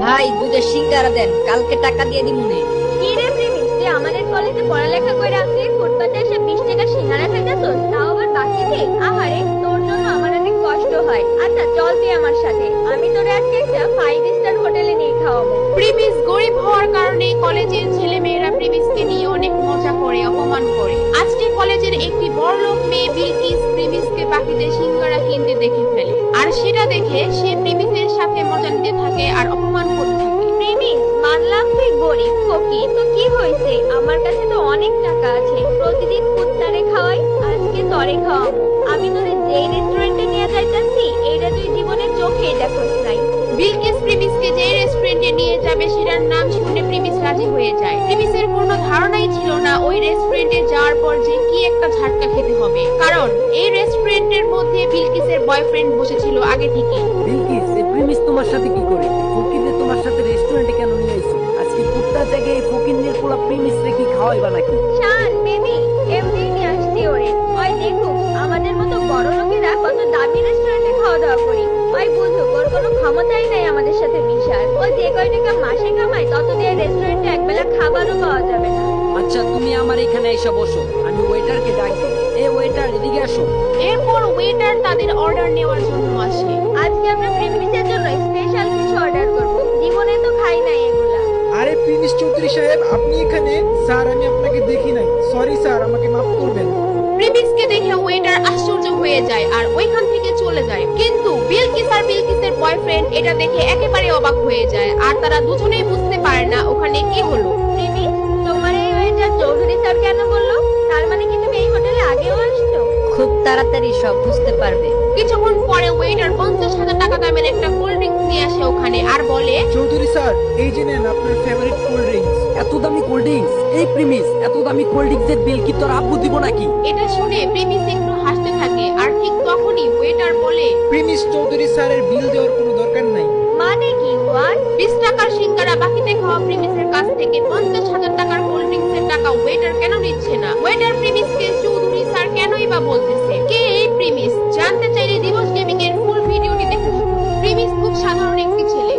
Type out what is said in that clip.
ভাই দুধের সিঙ্গারা দেন, কালকে টাকা দিয়ে দিমুনে। কি রে প্রেমিস, তুই আমাদের কলেজে পড়ালেখা করে আসলি, ফুটপাতে এসে 20 টাকা সিঙ্গারা খাইতেছস, তাও আবার বাকিতে? আহারে, তোর জন্য আমার অনেক কষ্ট হয়। আচ্ছা চল তুই আমার সাথে, আমি তোরে আজকে একটা 5 স্টার হোটেলে নিয়ে খাওয়াবো। প্রিমিস গরিব হওয়ার কারণে কলেজের ছেলে মেয়েরা প্রিমিসকে নিয়ে অনেক মজা করে, অপমান করে। আজকে কলেজের একটি বড়লোক মেয়ে বিলকিস প্রিমিসকে বাকিতে সিঙ্গারা কিনতে দেখে ফেলে, আর সেটা দেখে সে প্রিমিসের সাথে মজা নিতে থাকে আর অপমান করতে থাকে। প্রেমিস, মানলাম তুই গরিব ফকির, তো কি হয়েছে, আমার কাছে তো অনেক টাকা আছে, প্রতিদিন কুত্তারে খাওয়াই, আজকে তরে খাওয়াবো। আমি তোরে যে রেস্টুরেন্টে নিয়ে যাইতাছি, এইটা তুই জীবনে চোখে দেখোস নাই। বিলকিস প্রিমিসকে যে রেস্টুরেন্টে নিয়ে যাবে সেটার নাম শুনে প্রিমিস রাজি হয়ে যায়। প্রিমিসের কোনো ধারণাই ছিল না ওই রেস্টুরেন্টে যাওয়ার পর যে কি একটা ঝাটকা খেতে হবে, কারণ এই রেস্টুরেন্টের মধ্যে বিলকিসের বয়ফ্রেন্ড বসেছিল আগে থেকে। বিলকিস, এই প্রিমিস তোমার সাথে কি করে? ফকিরদের তোমার সাথে রেস্টুরেন্টে কেন নিয়ে এসো? আজকে কুত্তার জায়গায় এই ফকিরদের পোলা প্রিমিস রে কি খাওয়াইবা নাকি? শান বেবি, এমনি নিয়ে আসছি ওরে। ওই দেখুক আমাদের মতো বড় লোকেরা কত দামি রেস্টুরেন্টে খাওয়া দাওয়া করি। ওই বুঝুক ওর কোনো ক্ষমতাই নাই আমাদের সাথে মিশার। ও যে কয় টাকা মাসে কামায় তত দিয়ে রেস্টুরেন্টে একবেলা খাবারও পাওয়া যাবে না। আচ্ছা, তুমি আমার এখানে এসে বসো, আমি ওয়েটারকে ডাকি। এ ওয়েটার, এদিকে আসো। এরপর ওয়েটার তাদের অর্ডার নেওয়ার জন্য আসে। আজকে আমরা প্রেমিসের জন্য স্পেশাল কিছু অর্ডার করব, জীবনে তো খাই নাই এগুলা। আরে প্রিমিস চৌধুরী সাহেব, আপনি এখানে? স্যার, আমি আপনাকে দেখি নাই, সরি স্যার, আমাকে মাফ করবেন। প্রিমিসকে দেখে ওয়েটার আশ্চর্য হয়ে যায় আর ওইখান থেকে চলে যায়, কিন্তু বিলকিস আর বিলকিসের বয়ফ্রেন্ড এটা দেখে একেবারে অবাক হয়ে যায়, আর তারা দুজনেই বুঝতে পারে না ওখানে কি হলো। প্রেমিস, তোমার এই ওয়েটার চৌধুরী স্যার কেন বললো? তার মানে কি তুমি এই হোটেলে আগেও আসছো? খুব তাড়াতাড়ি সব বুঝতে পারবে। কিছুক্ষণ পরে ওয়েটার 50,000 টাকা দামের একটা কোল্ড ড্রিঙ্কস নিয়ে আসে ওখানে আর বলে, চৌধুরী স্যার, এই যে নেন আপনার ফেভারিট কোল্ড ড্রিঙ্কস। এত দামি কোল্ড ড্রিঙ্কস? এই প্রিমিস, এত দামি কোল্ড ড্রিঙ্কস এর বিল কি তোর আব্বু দিব নাকি? এটা শুনে প্রিমিস একটু হাসতে থাকে, আর ঠিক তখনই ওয়েটার বলে, প্রিমিস চৌধুরী স্যারের বিল দেওয়ার কোনো দরকার নাই। মানে কি হোয়াট? 20 টাকার সিঙ্গারা বাকিতে খাওয়া প্রিমিসের কাছ থেকে 50,000 টাকার কোল্ড ড্রিঙ্কসের টাকা ওয়েটার কেন নিচ্ছে না? ওয়েটার প্রিমিসকে চৌধুরী স্যার কেনই বা বলতেছে? কে এই প্রিমিস? জানতে চাইলে দিবস গেমিং এর ফুল ভিডিওটি দেখুন। প্রিমিস খুব সাধারণ একটি ছেলে,